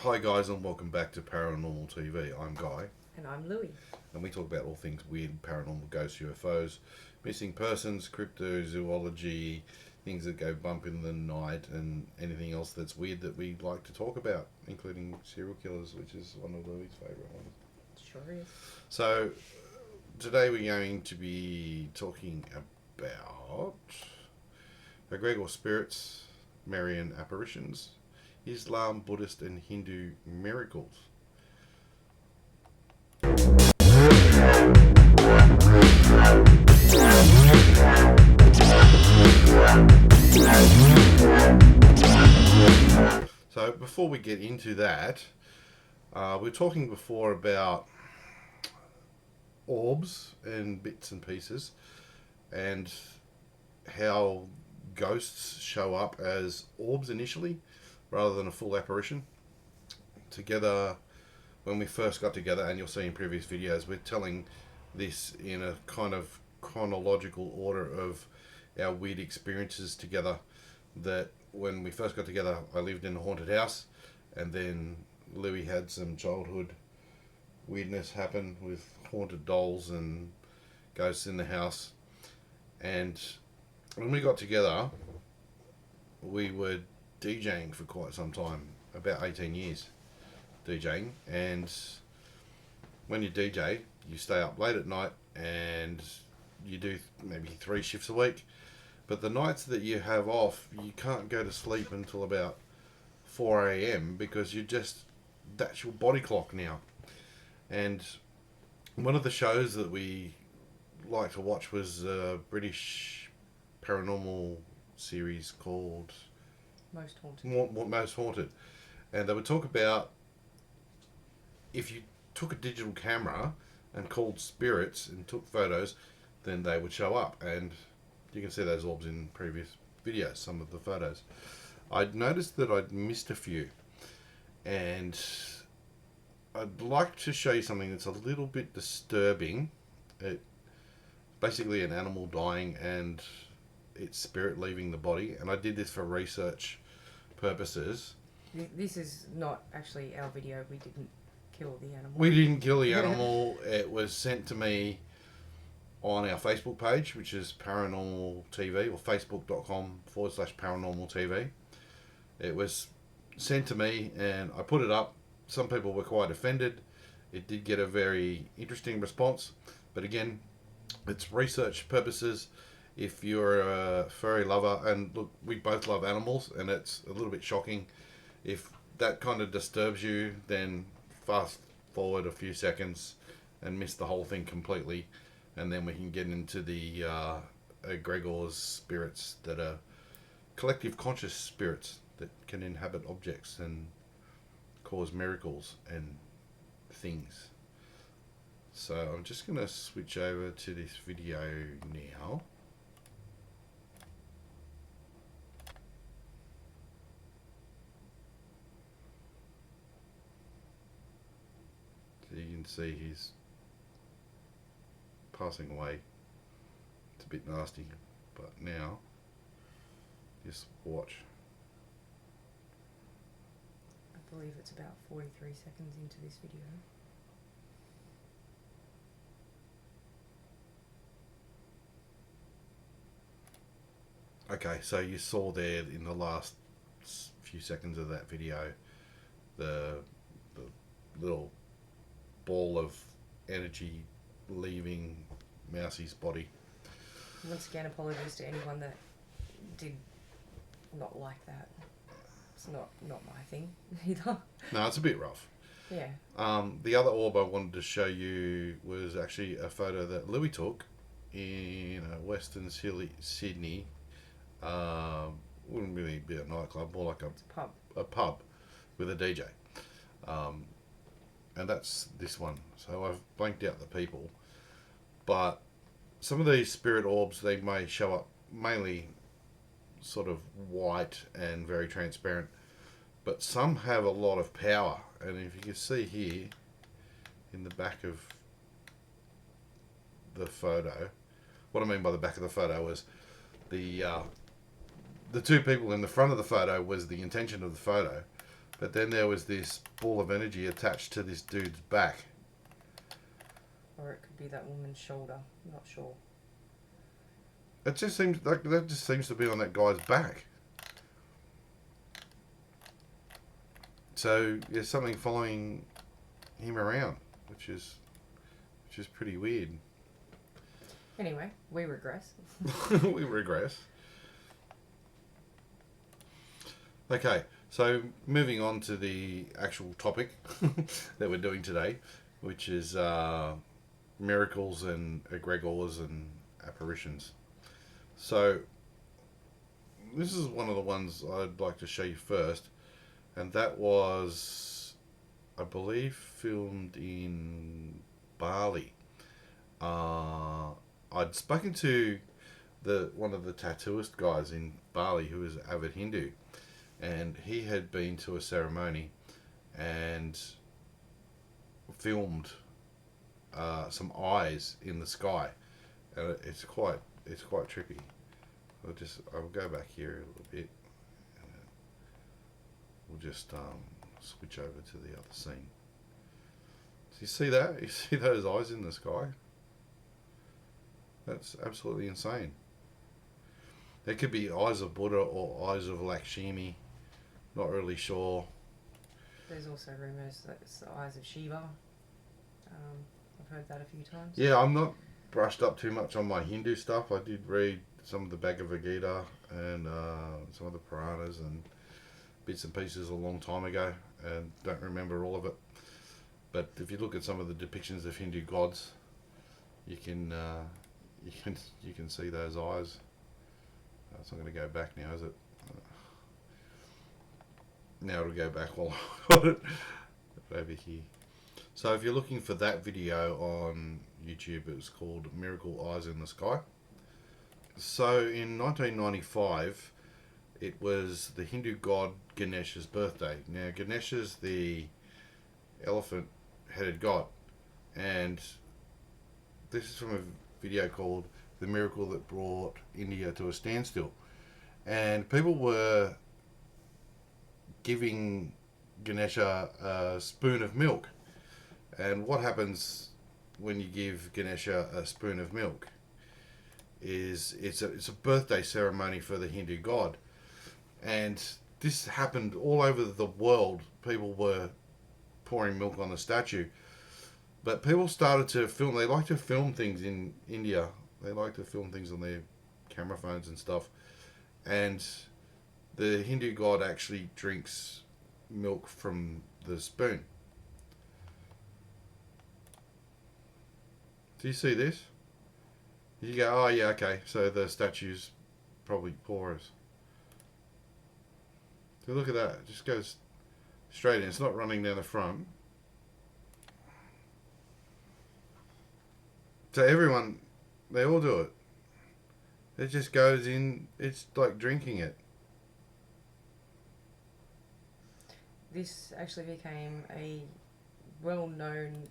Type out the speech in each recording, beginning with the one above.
Hi guys, and welcome back to Paranormal TV. I'm Guy, And I'm Louie. and we talk about all things weird, paranormal, ghosts, UFOs, missing persons, cryptozoology, things that go bump in the night, and anything else that's weird that we like to talk about, including serial killers, which is one of Louie's favourite ones. Sure is. So, today we're going to be talking about Egregor spirits, Marian apparitions, Islam, Buddhist, and Hindu miracles. So before we get into that, we were talking before about orbs and bits and pieces, and how ghosts show up as orbs initially rather than a full apparition. Together, when we first got together, and you'll see in previous videos, we're telling this in a kind of chronological order of our weird experiences together. That when we first got together, I lived in a haunted house, and then Louis had some childhood weirdness happen with haunted dolls and ghosts in the house. And when we got together, we were DJing for quite some time, about 18 years DJing. And when you DJ, you stay up late at night and you do maybe 3 shifts a week. But the nights that you have off, you can't go to sleep until about 4 a.m. because that's your body clock now. And one of the shows that we like to watch was a British paranormal series called Most Haunted. Most Haunted. And they would talk about if you took a digital camera and called spirits and took photos, then they would show up. And you can see those orbs in previous videos, some of the photos. I'd noticed that I'd missed a few. And I'd like to show you something that's a little bit disturbing. Basically an animal dying and its spirit leaving the body. And I did this for research purposes. This is not actually our video. We didn't kill the animal. We didn't kill the animal. It was sent to me on our Facebook page, which is Paranormal TV, or facebook.com/Paranormal TV. It was sent to me and I put it up. Some people were quite offended. It did get a very interesting response. But again, it's research purposes. If you're a furry lover, and look, we both love animals, and it's a little bit shocking. If that kind of disturbs you, then fast forward a few seconds and miss the whole thing completely. And then we can get into the Egregors spirits that are collective conscious spirits that can inhabit objects and cause miracles and things. So I'm just going to switch over to this video now. So you can see he's passing away. It's a bit nasty, but now just watch. I believe it's about 43 seconds into this video. Okay, so you saw there in the last few seconds of that video the little ball of energy leaving Mousie's body. Once again, apologies to anyone that did not like that. It's not my thing either. No, it's a bit rough. Yeah. The other orb I wanted to show you was actually a photo that Louis took in Western Sydney. Wouldn't really be a nightclub, more like a pub with a DJ. And that's this one. So I've blanked out the people. But some of these spirit orbs, they may show up mainly sort of white and very transparent. But some have a lot of power. And if you can see here, in the back of the photo, what I mean by the back of the photo is the two people in the front of the photo was the intention of the photo. But then there was this ball of energy attached to this dude's back. Or it could be that woman's shoulder. I'm not sure. It just seems like that just seems to be on that guy's back. So there's something following him around, which is pretty weird. Anyway, we regress. We regress. Okay, so moving on to the actual topic that we're doing today, which is miracles and egregors and apparitions. So this is one of the ones I'd like to show you first, and that was, I believe, filmed in Bali. I'd spoken to one of the tattooist guys in Bali who was an avid Hindu, and he had been to a ceremony and filmed some eyes in the sky, and it's quite trippy. I'll go back here a little bit, and we'll just switch over to the other scene. So you see that? You see those eyes in the sky? That's absolutely insane. There could be eyes of Buddha or eyes of Lakshmi. Not really sure. There's also rumours that it's the eyes of Shiva. I've heard that a few times. Yeah, I'm not brushed up too much on my Hindu stuff. I did read some of the Bhagavad Gita and some of the Puranas and bits and pieces a long time ago, and don't remember all of it. But if you look at some of the depictions of Hindu gods, you can see those eyes. It's not going to go back now, is it? Now it'll go back while I've got it over here. So if you're looking for that video on YouTube, it was called Miracle Eyes in the Sky. So in 1995, it was the Hindu god Ganesha's birthday. Now Ganesha's the elephant-headed god, and this is from a video called The Miracle That Brought India to a Standstill. And people were giving Ganesha a spoon of milk. And what happens when you give Ganesha a spoon of milk is it's a birthday ceremony for the Hindu god. And this happened all over the world. People were pouring milk on the statue. But people started to film. They like to film things in India. They like to film things on their camera phones and stuff. And the Hindu god actually drinks milk from the spoon. Do you see this? You go, oh yeah, okay, so the statue's probably porous. So look at that, it just goes straight in. It's not running down the front. So everyone, they all do it. It just goes in, it's like drinking it. This actually became a well-known...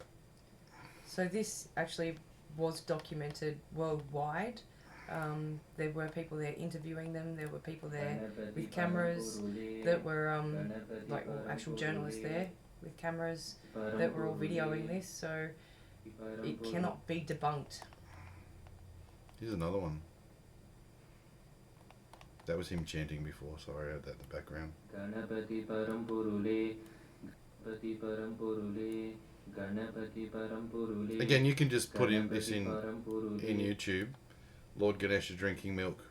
So this actually was documented worldwide. There were people there interviewing them. There were people there with cameras that were actual journalists there with cameras that were all videoing this. So it cannot be debunked. Here's another one. That was him chanting before. Sorry, I had that in the background. Again, you can just put in this in YouTube. Lord Ganesha drinking milk.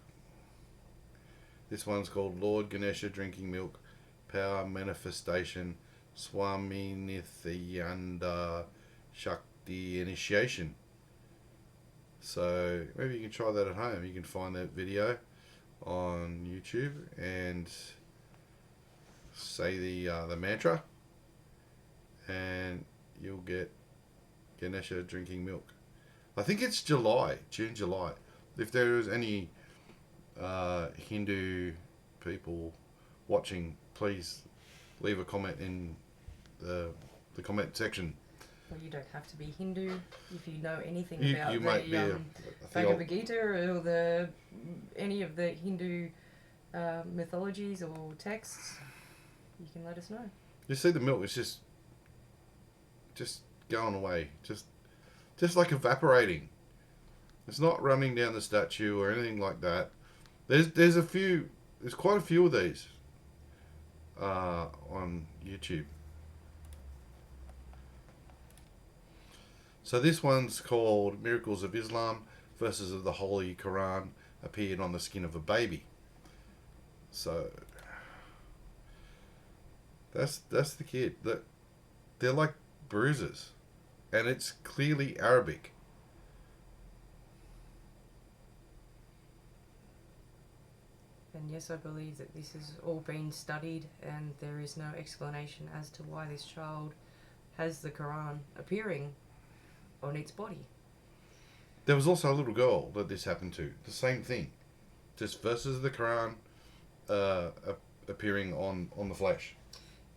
This one's called Lord Ganesha drinking milk. Power manifestation. Swami Nithyananda Shakti initiation. So maybe you can try that at home. You can find that video on YouTube and say the mantra, and you'll get Ganesha drinking milk. I think it's June, July. If there is any Hindu people watching, please leave a comment in the comment section. Well, you don't have to be Hindu. If you know anything You about might be the Bhagavad Gita or any of the Hindu mythologies or texts, you can let us know. You see the milk, it's just going away, just like evaporating. It's not running down the statue or anything like that. There's quite a few of these on YouTube. So this one's called Miracles of Islam, Verses of the Holy Koran appeared on the skin of a baby. So that's the kid. They're like bruises, and it's clearly Arabic. And yes, I believe that this has all been studied, and there is no explanation as to why this child has the Quran appearing on its body. There was also a little girl that this happened to. The same thing, just verses of the Quran appearing on the flesh.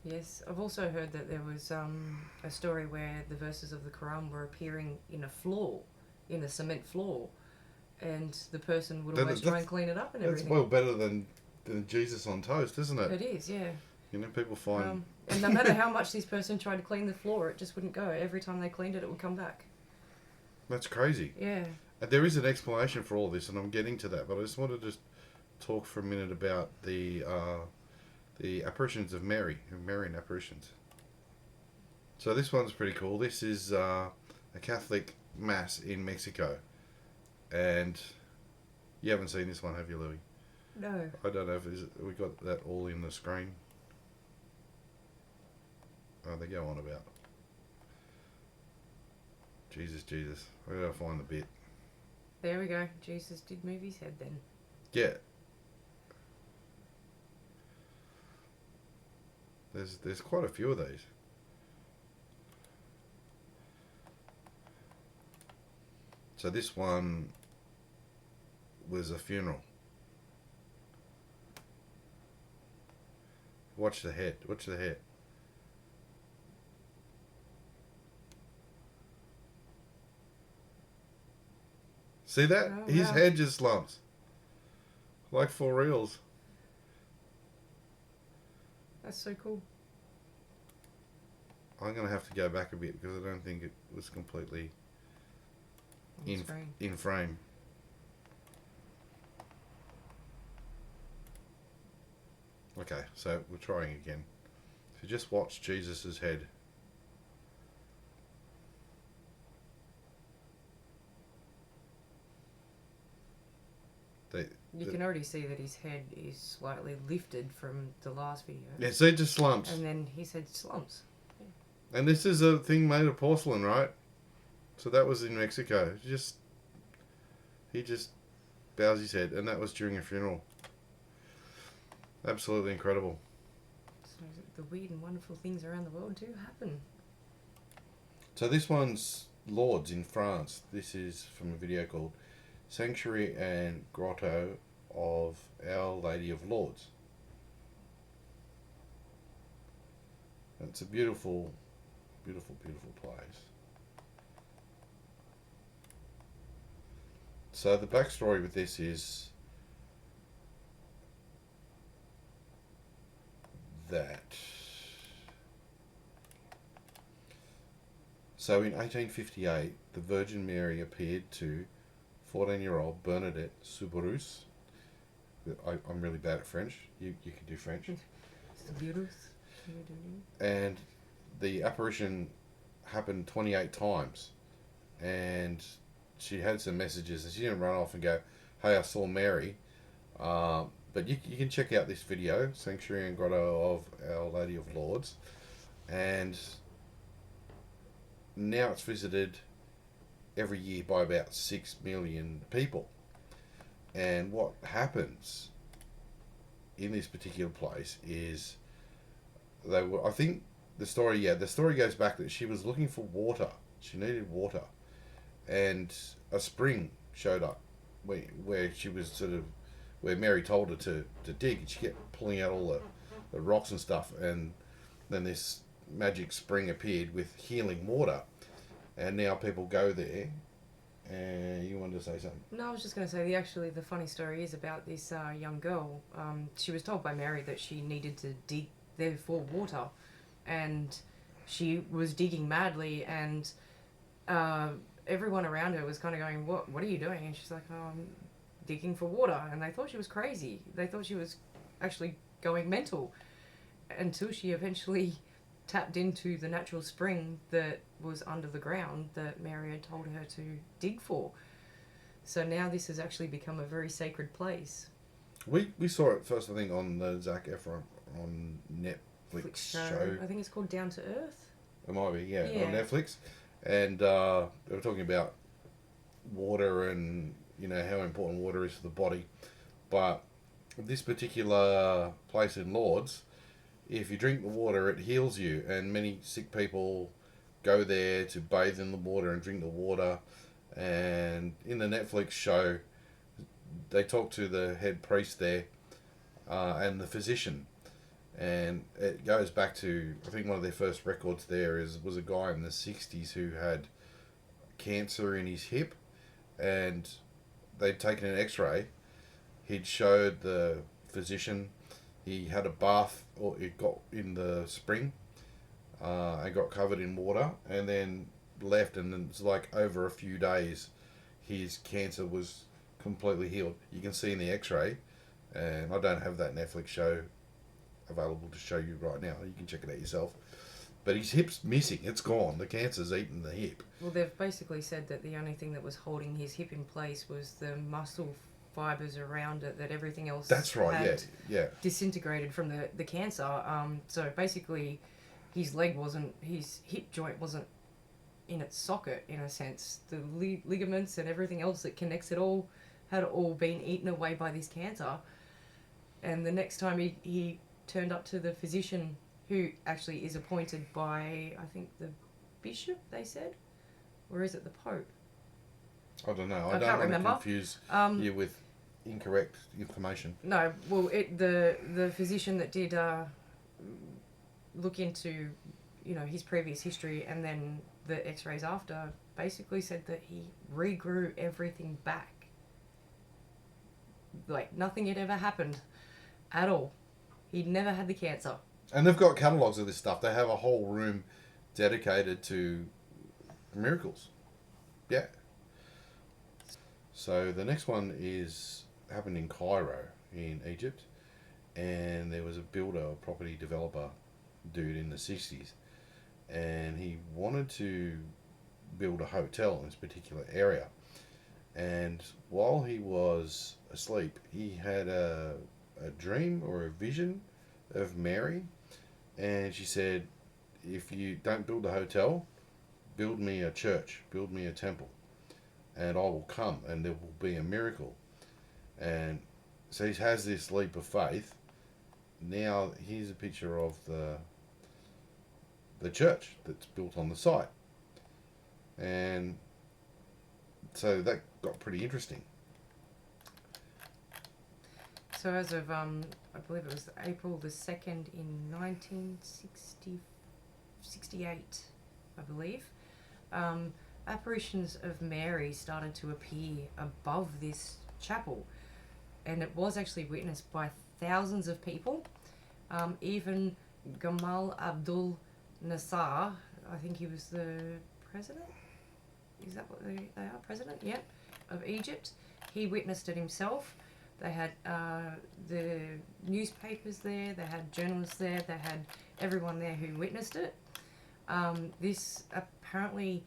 Yes, I've also heard that there was a story where the verses of the Quran were appearing in a floor, in a cement floor, and the person would always try and clean it up and everything. That's well better than Jesus on toast, isn't it? It is, yeah. You know, people find... and no matter how much this person tried to clean the floor, it just wouldn't go. Every time they cleaned it, it would come back. That's crazy. Yeah. There is an explanation for all this, and I'm getting to that, but I just wanted to talk for a minute about the Apparitions of Mary, Marian apparitions. So this one's pretty cool. This is a Catholic mass in Mexico, and you haven't seen this one, have you, Louis? No. I don't know if we got that all in the screen. Oh, they go on about Jesus. I gotta find the bit. There we go. Jesus did move his head then. Yeah. There's quite a few of these. So this one was a funeral. Watch the head. See that? Oh, His wow. head just slumps. Like for reals. That's so cool. I'm going to have to go back a bit because I don't think it was completely in frame. Okay, so we're trying again. So just watch Jesus's head. You can already see that his head is slightly lifted from the last video. Yeah, see, it just slumps. And then his head slumps. Yeah. And this is a thing made of porcelain, right? So that was in Mexico. He just bows his head, and that was during a funeral. Absolutely incredible. So the weird and wonderful things around the world do happen. So this one's Lourdes in France. This is from a video called Sanctuary and Grotto of Our Lady of Lourdes. It's a beautiful, beautiful, beautiful place. So the backstory with this is that. So in 1858, the Virgin Mary appeared to 14-year-old Bernadette Soubirous. I'm really bad at French. You can do French. Soubirous. And the apparition happened 28 times. And she had some messages, and she didn't run off and go, "Hey, I saw Mary." But you can check out this video, Sanctuary and Grotto of Our Lady of Lourdes. And now it's visited every year by about 6 million people. And what happens in this particular place is I think the story goes back that she was looking for water. She needed water. And a spring showed up where she was where Mary told her to dig, and she kept pulling out all the rocks and stuff, and then this magic spring appeared with healing water, and now people go there. And you wanted to say something? No, I was just going to say, the funny story is about this young girl. She was told by Mary that she needed to dig there for water, and she was digging madly, and everyone around her was kind of going, what are you doing? And she's like, oh, I'm digging for water. And they thought she was crazy. They thought she was actually going mental, until she eventually tapped into the natural spring that was under the ground that Mary had told her to dig for. So now this has actually become a very sacred place. We saw it first, I think, on the Zac Efron on Netflix show. I think it's called Down to Earth. It might be, yeah, Yeah. on Netflix. And they were talking about water and, you know, how important water is to the body. But this particular place in Lords, if you drink the water, it heals you. And many sick people go there to bathe in the water and drink the water. And in the Netflix show, they talk to the head priest there and the physician. And it goes back to, I think one of their first records there was a guy in the 60s who had cancer in his hip, and they'd taken an x-ray. He'd showed the physician he had a bath, or it got in the spring and got covered in water, and then left, and it's like over a few days his cancer was completely healed. You can see in the x-ray, and I don't have that Netflix show available to show you right now. You can check it out yourself. But his hip's missing. It's gone. The cancer's eaten the hip. Well, they've basically said that the only thing that was holding his hip in place was the muscle fibers around it, that everything else That's right, had yeah. disintegrated from the cancer. So basically his hip joint wasn't in its socket, in a sense. The ligaments and everything else that connects it all had all been eaten away by this cancer. And the next time he turned up to the physician, who actually is appointed by, I think, the bishop, they said? Or is it the Pope? I don't know. I don't can't want remember. to confuse you with incorrect information. No, well, the physician that did look into, you know, his previous history and then the x-rays after, basically said that he regrew everything back. Like, nothing had ever happened at all. He'd never had the cancer. And they've got catalogues of this stuff. They have a whole room dedicated to miracles. Yeah. So the next one happened in Cairo in Egypt, and there was a builder, a property developer dude in the 60s, and he wanted to build a hotel in this particular area. And while he was asleep, he had a dream or a vision of Mary, and she said, if you don't build a hotel, build me a church, build me a temple, and I will come and there will be a miracle. And so he has this leap of faith. Now here's a picture of the church that's built on the site, and so that got pretty interesting. So as of, I believe it was April the 2nd in 1968, I believe, apparitions of Mary started to appear above this chapel. And it was actually witnessed by thousands of people. Even Gamal Abdul Nasser, I think he was the president? Is that what they are? President? Yep. Of Egypt. He witnessed it himself. They had the newspapers there, they had journalists there, they had everyone there who witnessed it. This apparently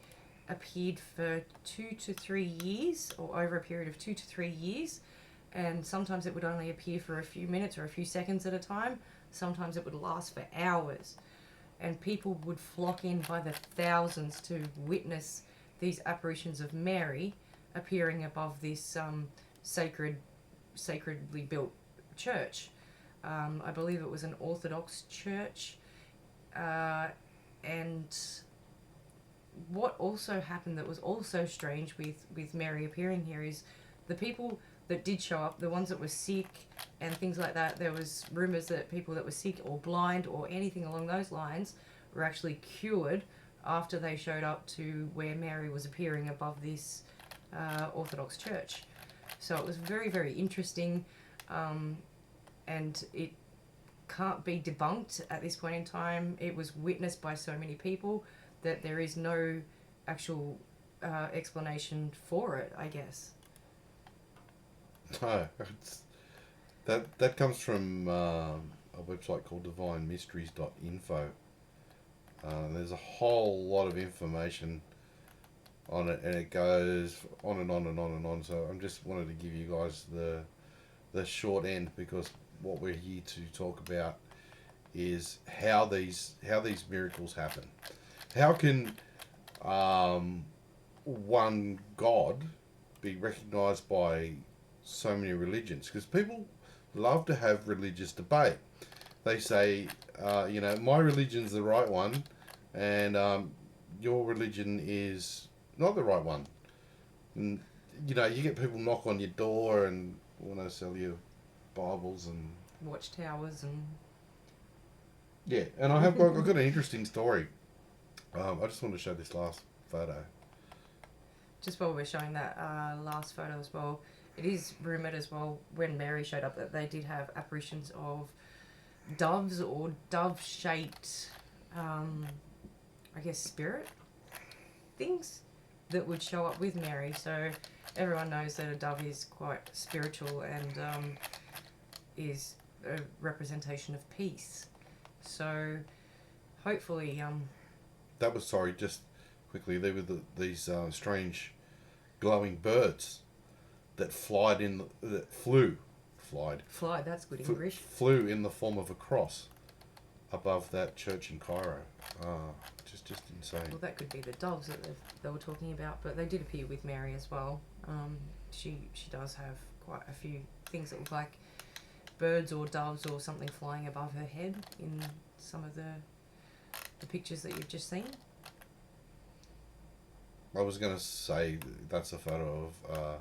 appeared for 2 to 3 years, or over a period of 2 to 3 years, and sometimes it would only appear for a few minutes or a few seconds at a time. Sometimes it would last for hours, and people would flock in by the thousands to witness these apparitions of Mary appearing above this sacredly built church. I believe it was an Orthodox church, and what also happened that was also strange with Mary appearing here is the people that did show up, the ones that were sick and things like that, there was rumours that people that were sick or blind or anything along those lines were actually cured after they showed up to where Mary was appearing above this Orthodox church. So it was very, very interesting, and it can't be debunked at this point in time. It was witnessed by so many people that there is no actual explanation for it, I guess. No, that comes from a website called divinemysteries.info. There's a whole lot of information on it, and it goes on and on and on and on. So I'm just wanted to give you guys the short end, because what we're here to talk about is how these miracles happen. How can one God be recognized by so many religions? Because people love to have religious debate. They say, my religion's the right one, and your religion is not the right one. And you get people knock on your door and want to sell you Bibles and watchtowers and yeah. And I've got an interesting story. I just want to show this last photo. Just while we're showing that last photo as well, it is rumoured as well, when Mary showed up, that they did have apparitions of doves or dove-shaped, spirit things that would show up with Mary. So everyone knows that a dove is quite spiritual and is a representation of peace. So hopefully... That was, sorry, just quickly, there were these strange glowing birds that flew, that's good English. Flew in the form of a cross above that church in Cairo. Just insane. Well, that could be the doves that they were talking about, but they did appear with Mary as well. She does have quite a few things that look like birds or doves or something flying above her head in some of the pictures that you've just seen. I was going to say that's a photo of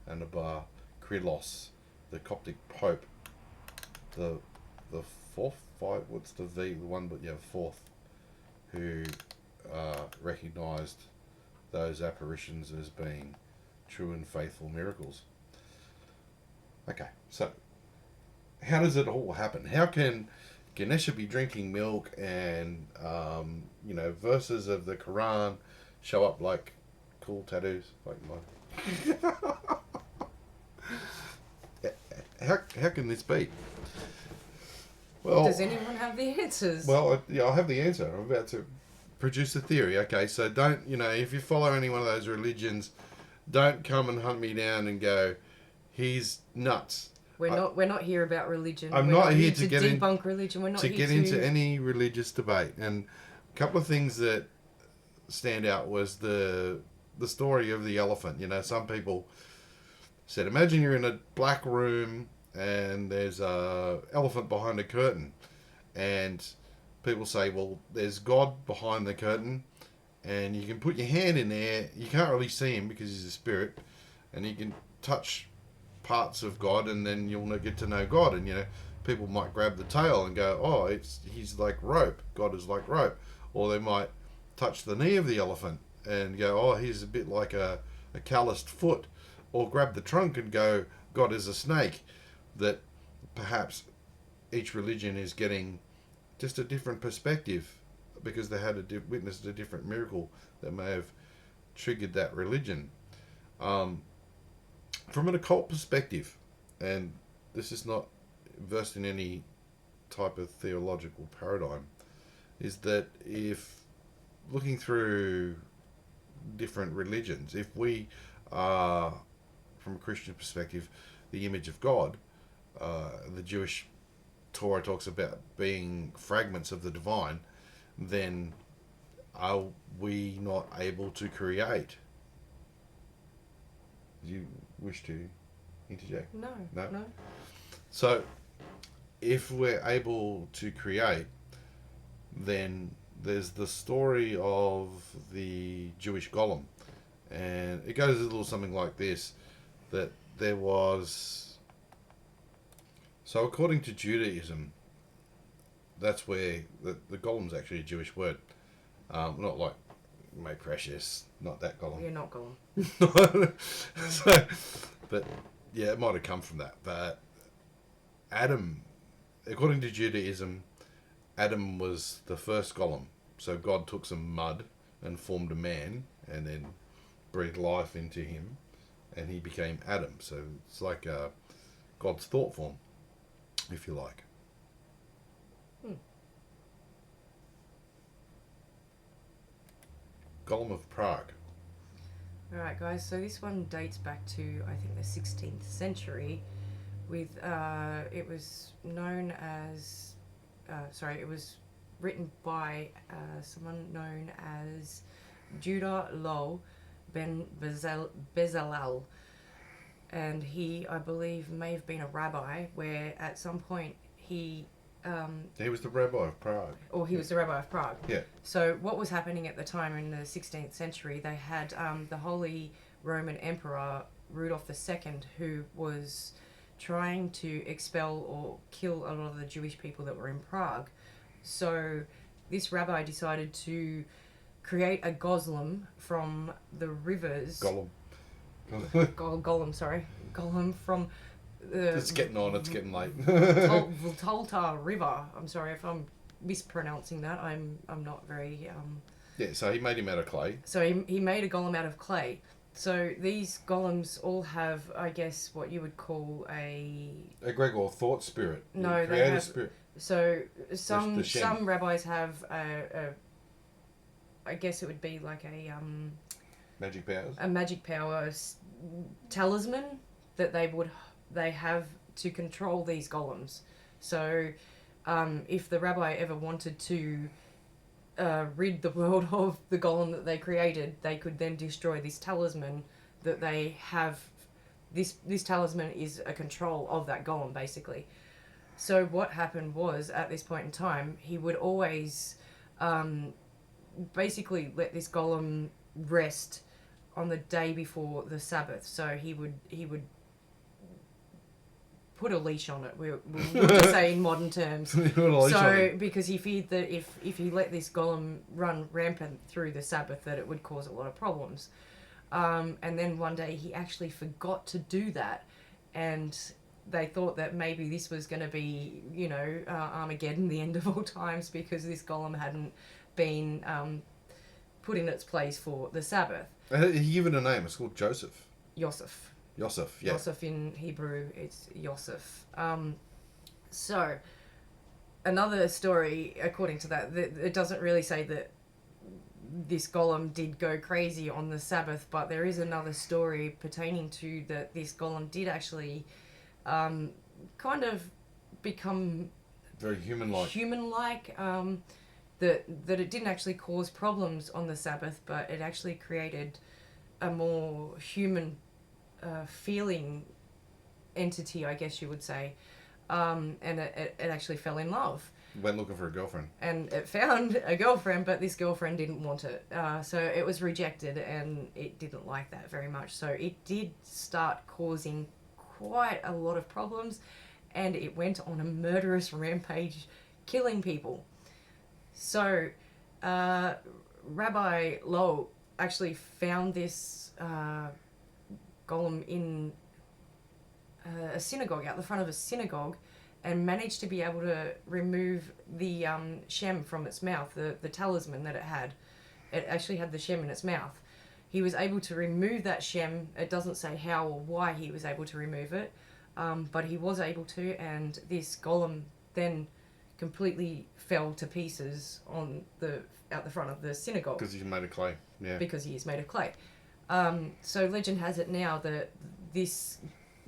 Anabar Krylos, the Coptic Pope, the fourth, what's the V, the one, but yeah, fourth, who recognised those apparitions as being true and faithful miracles. Okay, so how does it all happen? How can Ganesha be drinking milk and verses of the Koran show up like cool tattoos like mine? How can this be? Well, does anyone have the answers? Well, I have the answer. I'm about to produce a theory. Okay, so don't, if you follow any one of those religions, don't come and hunt me down and go, he's nuts. We're not here about religion. I'm we're not here to debunk religion. We're not to here get into any religious debate. And a couple of things that stand out was the story of the elephant. Some people said, imagine you're in a black room and there's a elephant behind a curtain, and people say, well, there's God behind the curtain, and you can put your hand in there. You can't really see him because he's a spirit, and you can touch parts of God, and then you'll get to know God. And people might grab the tail and go, oh, he's like rope. God is like rope. Or they might touch the knee of the elephant and go, oh, he's a bit like a calloused foot. Or grab the trunk and go, God is a snake. That perhaps each religion is getting just a different perspective because they had witnessed a different miracle that may have triggered that religion. From an occult perspective, and this is not versed in any type of theological paradigm, is that if looking through different religions, if we are, from a Christian perspective, the image of God, the Jewish Torah talks about being fragments of the divine, then are we not able to create? Do you wish to interject? No. So, if we're able to create, then there's the story of the Jewish Golem, and it goes a little something like this, that there was... So according to Judaism, that's where the Golem's actually a Jewish word. Not like my precious, not that Golem. You're not Golem. But yeah, it might have come from that. But Adam according to Judaism, Adam was the first golem. So God took some mud and formed a man, and then breathed life into him, and he became Adam. So it's like God's thought form, if you like. Golem of Prague. Alright guys, so this one dates back to, I think, the 16th century with, it was known as, it was written by someone known as Judah Low ben Bezalel, and he, I believe, may have been a rabbi, where at some point he was the rabbi of Prague. Or he was the rabbi of Prague. Yeah. So what was happening at the time in the 16th century, they had the Holy Roman Emperor Rudolf II, who was trying to expel or kill a lot of the Jewish people that were in Prague. So this rabbi decided to create a golem from the rivers. Golem. Golem from it's getting on. It's getting late. Volta River. I'm sorry if I'm mispronouncing that. I'm not very. Yeah. So he made him out of clay. So he made a golem out of clay. So these golems all have, I guess, what you would call a Egregor, thought spirit. No, creative they have. Spirit. So some Shem. rabbis have a I guess it would be like a Magic powers. A magic power talisman that they have to control these golems. So if the rabbi ever wanted to rid the world of the golem that they created, they could then destroy this talisman that they have. This talisman is a control of that golem, basically. So what happened was, at this point in time, he would always basically let this golem rest on the day before the Sabbath. So he would put a leash on it, we'll just say in modern terms. So because he feared that if he let this golem run rampant through the Sabbath, that it would cause a lot of problems. And then one day he actually forgot to do that, and they thought that maybe this was going to be, Armageddon, the end of all times, because this golem hadn't been put in its place for the Sabbath. He gave it a name. It's called Joseph. Yosef. Yosef, yeah. Yosef in Hebrew, it's Yosef. So, another story, according to that, it doesn't really say that this golem did go crazy on the Sabbath, but there is another story pertaining to that this golem did actually kind of become very human-like. That it didn't actually cause problems on the Sabbath, but it actually created a more human feeling entity, I guess you would say, and it actually fell in love. Went looking for a girlfriend. And it found a girlfriend, but this girlfriend didn't want it. So it was rejected, and it didn't like that very much. So it did start causing quite a lot of problems, and it went on a murderous rampage, killing people. So Rabbi Low actually found this golem in a synagogue, out the front of a synagogue, and managed to be able to remove the shem from its mouth, the talisman that it had. It actually had the shem in its mouth. He was able to remove that shem. It doesn't say how or why he was able to remove it, but he was able to, and this golem then completely fell to pieces out the front of the synagogue. Because he's made of clay, yeah. Because he is made of clay. So legend has it now that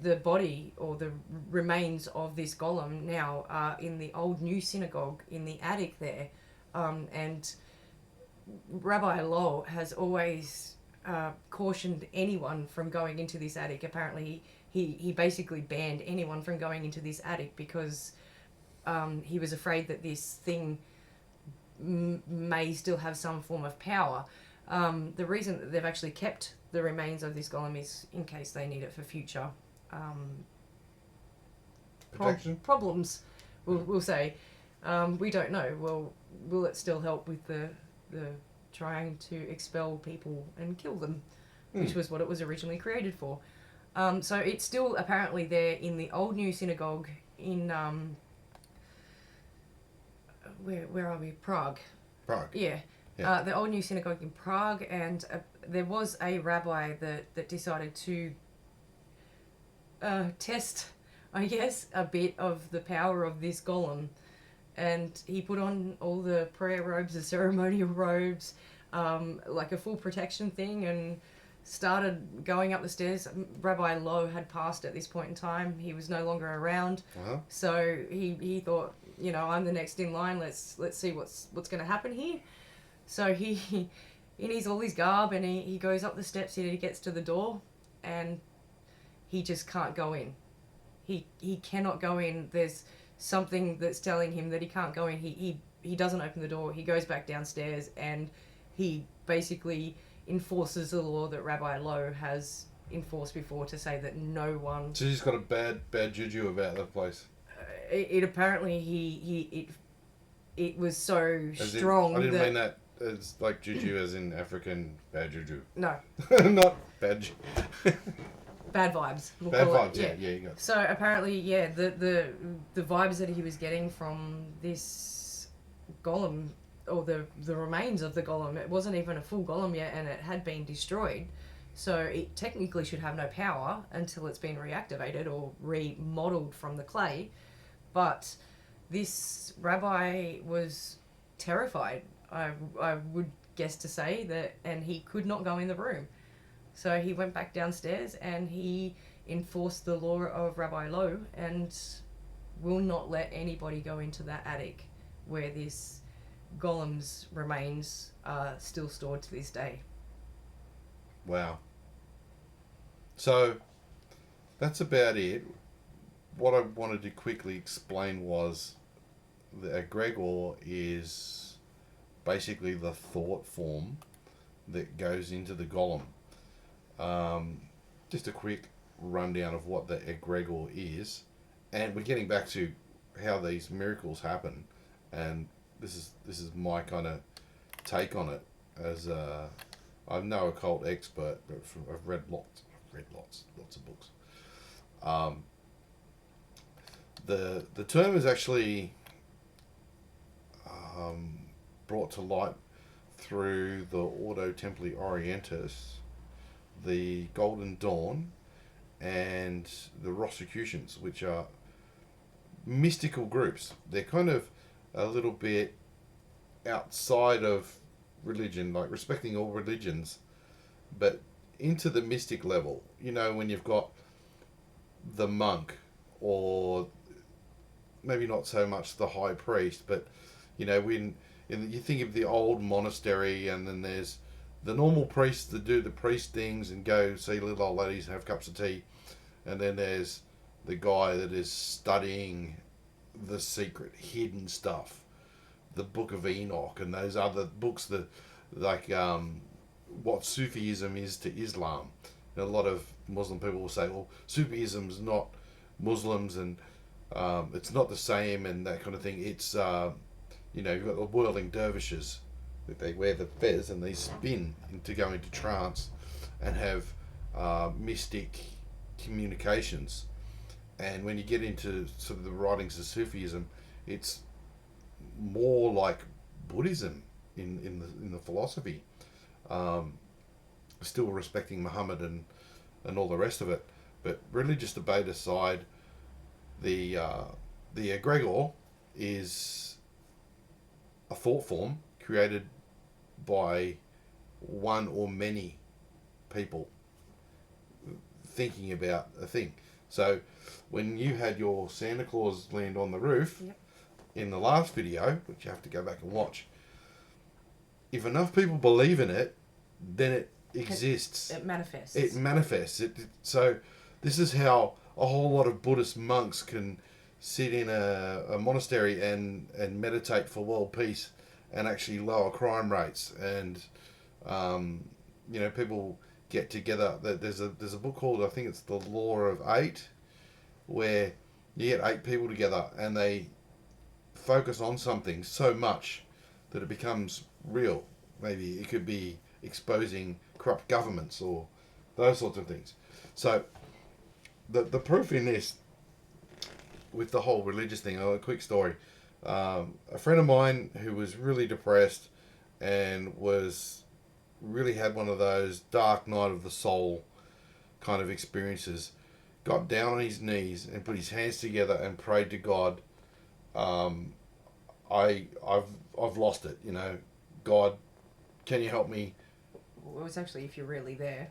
the body or the remains of this golem now are in the old new synagogue in the attic there, and Rabbi Low has always cautioned anyone from going into this attic. Apparently he basically banned anyone from going into this attic because he was afraid that this thing may still have some form of power. The reason that they've actually kept the remains of this golem is in case they need it for future problems, we'll say. We don't know. Will it still help with the trying to expel people and kill them, which was what it was originally created for. So it's still apparently there in the old new synagogue in where are we? Prague. Prague. Yeah. Yeah. The old new synagogue in Prague, and there was a rabbi that decided to test, I guess, a bit of the power of this golem. And he put on all the prayer robes, the ceremonial robes, like a full protection thing, and started going up the stairs. Rabbi Lowe had passed at this point in time. He was no longer around. Uh-huh. So he thought, I'm the next in line. Let's see what's going to happen here. So he in all his garb, and he goes up the steps. He gets to the door, and he just can't go in. He cannot go in. There's something that's telling him that he can't go in. He doesn't open the door. He goes back downstairs, and he basically enforces the law that Rabbi Lowe has enforced before, to say that no one... So he's got a bad juju about that place. It apparently it was so strong. I didn't mean that as like juju as in African bad juju. No. Not bad. Bad vibes. Bad vibes. Yeah, you got it. So apparently, the vibes that he was getting from this golem, or the remains of the golem, it wasn't even a full golem yet, and it had been destroyed. So it technically should have no power until it's been reactivated or remodeled from the clay. But this rabbi was terrified, I would guess to say that, and he could not go in the room. So he went back downstairs and he enforced the law of Rabbi Lowe and will not let anybody go into that attic where this golem's remains are still stored to this day. Wow. So that's about it. What I wanted to quickly explain was the Egregor is basically the thought form that goes into the golem. Just a quick rundown of what the Egregor is, and we're getting back to how these miracles happen, and this is my kind of take on it. As I'm no occult expert, but I've read lots of books. The term is actually brought to light through the Ordo Templi Orientis, the Golden Dawn, and the Rosicrucians, which are mystical groups. They're kind of a little bit outside of religion, like respecting all religions, but into the mystic level. You know, when you've got the monk, or maybe not so much the high priest, but you know, when you think of the old monastery, and then there's the normal priests that do the priest things and go see little old ladies and have cups of tea, and then there's the guy that is studying the secret hidden stuff, the Book of Enoch and those other books that like what Sufism is to Islam. And a lot of Muslim people will say, well, Sufism's not Muslims, and it's not the same, and that kind of thing. It's you know, you've got the whirling dervishes that they wear the fez and they spin to go into trance and have mystic communications. And when you get into sort of the writings of Sufism, it's more like Buddhism in the philosophy, still respecting Muhammad and all the rest of it. But religious debate aside, the Egregor is a thought form created by one or many people thinking about a thing. So when you had your Santa Claus land on the roof, yep, in the last video, which you have to go back and watch, if enough people believe in it, then it exists. It manifests. It manifests. So this is how a whole lot of Buddhist monks can sit in a monastery and meditate for world peace and actually lower crime rates. And you know, people get together. There's a book called, I think it's The Law of Eight, where you get 8 people together and they focus on something so much that it becomes real. Maybe it could be exposing corrupt governments or those sorts of things. So the proof in this, with the whole religious thing, a quick story. A friend of mine who was really depressed and really had one of those dark night of the soul kind of experiences, got down on his knees and put his hands together and prayed to God. um, I've lost it, God, can you help me? Well, it's actually if you're really there.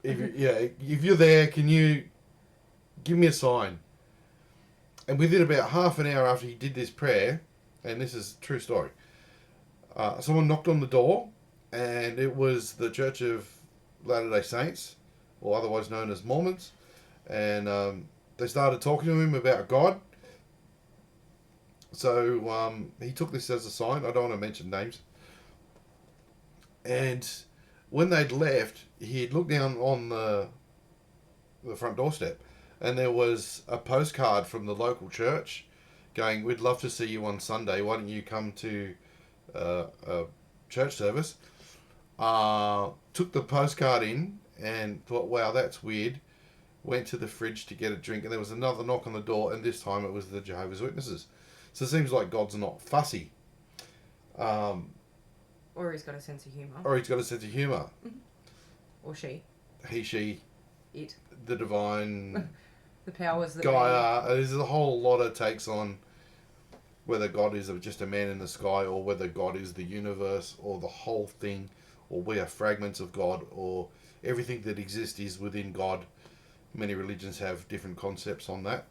If you're there, can you give me a sign? And within about half an hour after he did this prayer, and this is a true story, someone knocked on the door, and it was the Church of Latter-day Saints, or otherwise known as Mormons, and they started talking to him about God. So he took this as a sign. I don't want to mention names. And when they'd left, he'd looked down on the front doorstep, and there was a postcard from the local church going, "We'd love to see you on Sunday. Why don't you come to a church service?" Took the postcard in and thought, "Wow, that's weird." Went to the fridge to get a drink, and there was another knock on the door, and this time it was the Jehovah's Witnesses. So it seems like God's not fussy. Or he's got a sense of humour. Or he's got a sense of humour. Or she. He, she. It. The divine. The powers that Gaia. There's a whole lot of takes on whether God is just a man in the sky, or whether God is the universe, or the whole thing, or we are fragments of God, or everything that exists is within God. Many religions have different concepts on that.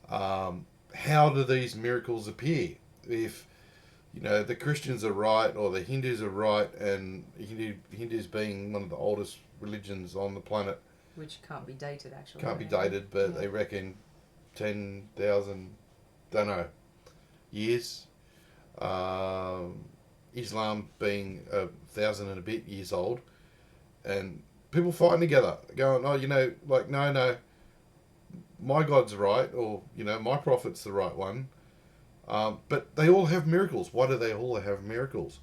How do these miracles appear? If the Christians are right, or the Hindus are right, and Hindus being one of the oldest religions on the planet, which can't be dated, actually. Can't be dated, but they reckon 10,000, don't know, years. Islam being 1,000 and a bit years old, and people fighting together, going, "Oh, no, my God's right," or my prophet's the right one. But they all have miracles. Why do they all have miracles?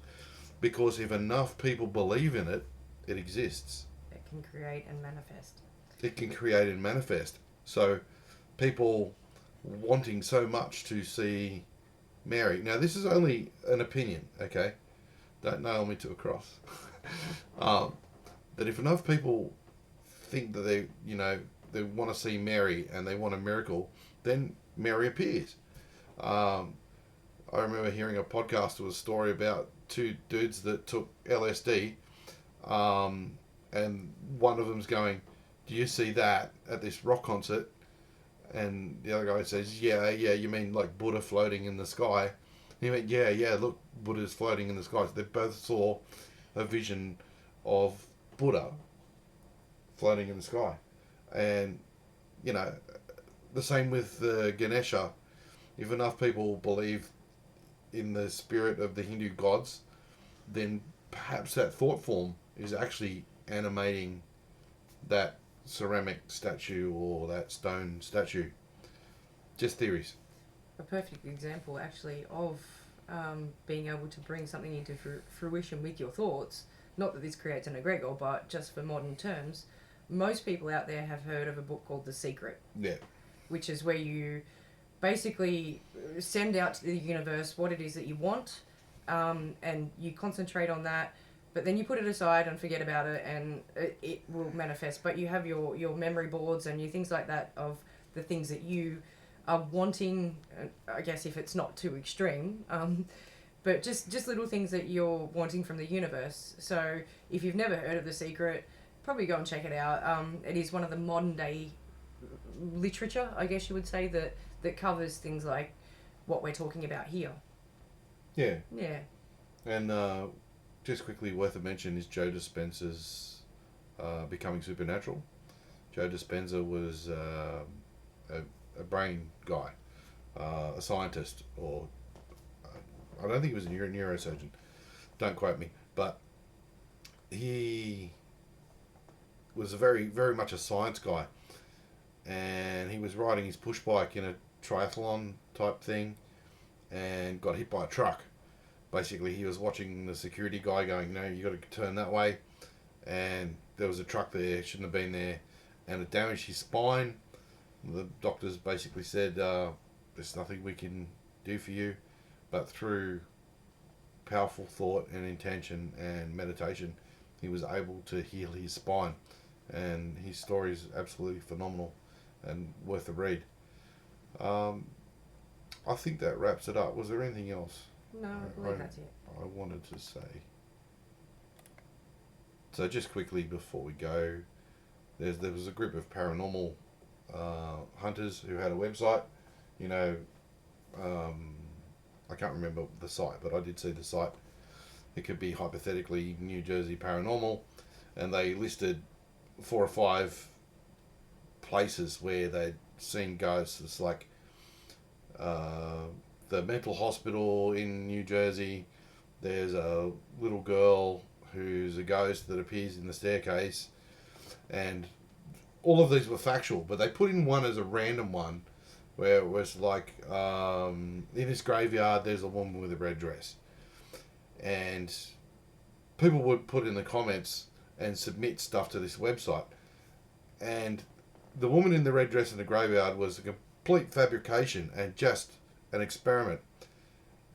Because if enough people believe in it, it exists. It can create and manifest. It can create and manifest. So people wanting so much to see Mary. Now, this is only an opinion, okay? Don't nail me to a cross. That if enough people think that they want to see Mary and they want a miracle, then Mary appears. I remember hearing a podcast with a story about two dudes that took LSD, and one of them's going, "Do you see that at this rock concert?" And the other guy says, yeah, you mean like Buddha floating in the sky? And he went, yeah, look, Buddha's floating in the sky. So they both saw a vision of Buddha floating in the sky. And, the same with Ganesha. If enough people believe in the spirit of the Hindu gods, then perhaps that thought form is actually animating that ceramic statue or that stone statue. Just theories. A perfect example, actually, of being able to bring something into fruition with your thoughts. Not that this creates an egregor, but just for modern terms, most people out there have heard of a book called The Secret. Yeah. Which is where you basically send out to the universe what it is that you want, and you concentrate on that, but then you put it aside and forget about it, and it will manifest. But you have your memory boards and your things like that of the things that you are wanting, I guess if it's not too extreme, but just little things that you're wanting from the universe. So if you've never heard of The Secret, probably go and check it out. It is one of the modern day literature, I guess you would say, that covers things like what we're talking about here. Yeah. Yeah. And just quickly worth a mention is Joe Dispenza's Becoming Supernatural. Joe Dispenza was a brain guy, a scientist, or I don't think he was a neurosurgeon. Don't quote me, but he was very, very much a science guy, and he was riding his push bike in a triathlon type thing, and got hit by a truck. Basically, he was watching the security guy going, "No, you got to turn that way," and there was a truck there, shouldn't have been there, and it damaged his spine. The doctors basically said, "There's nothing we can do for you, but through powerful thought and intention and meditation, he was able to heal his spine, and his story is absolutely phenomenal and worth a read. I think that wraps it up. Was there anything else No, I believe that's it. I wanted to say? So just quickly before we go, there was a group of paranormal hunters who had a website. You know, I can't remember the site, but I did see the site. It could be hypothetically New Jersey Paranormal, and they listed 4 or 5 places where they'd seen ghosts. It's like the mental hospital in New Jersey. There's a little girl who's a ghost that appears in the staircase, and all of these were factual, but they put in one as a random one where it was like, in this graveyard there's a woman with a red dress, and people would put in the comments and submit stuff to this website, and the woman in the red dress in the graveyard was a complete fabrication and just an experiment.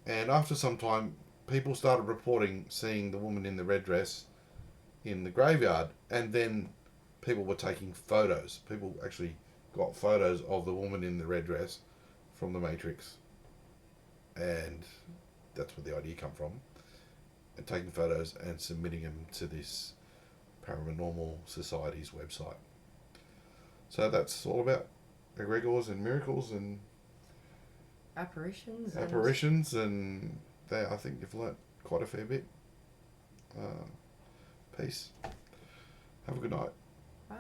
And after some time, people started reporting seeing the woman in the red dress in the graveyard, and then people were taking photos. People actually got photos of the woman in the red dress from the Matrix, and that's where the idea come from. And taking photos and submitting them to this Paranormal Society's website. So that's all about egregors and miracles and Apparitions. And I think you've learnt quite a fair bit. Peace. Have a good night. Bye.